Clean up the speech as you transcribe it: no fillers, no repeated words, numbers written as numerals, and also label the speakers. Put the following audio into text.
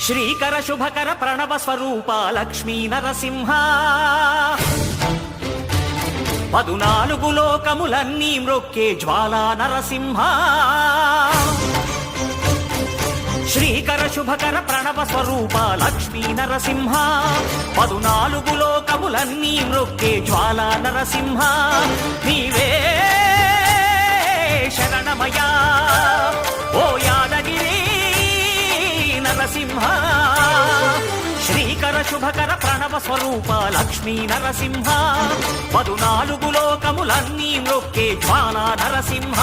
Speaker 1: శ్రీకర శుభకర ప్రణవ స్వరూప లక్ష్మీ నరసింహ 14 లోకములన్నీ మ్రొక్కే జ్వాలా నరసింహ శ్రీకర శుభకర ప్రణవ స్వరూప లక్ష్మీ నరసింహ 14 లోకములన్నీ మ్రొక్కే జ్వాలా నరసింహ నీవే శరణమయా ఓ యాదగిరి నరసింహ శ్రీకర శుభకర ప్రణవ స్వరూప లక్ష్మీ నరసింహ 14 లోకములన్నీ మ్రొక్కే జ్వాలా నరసింహ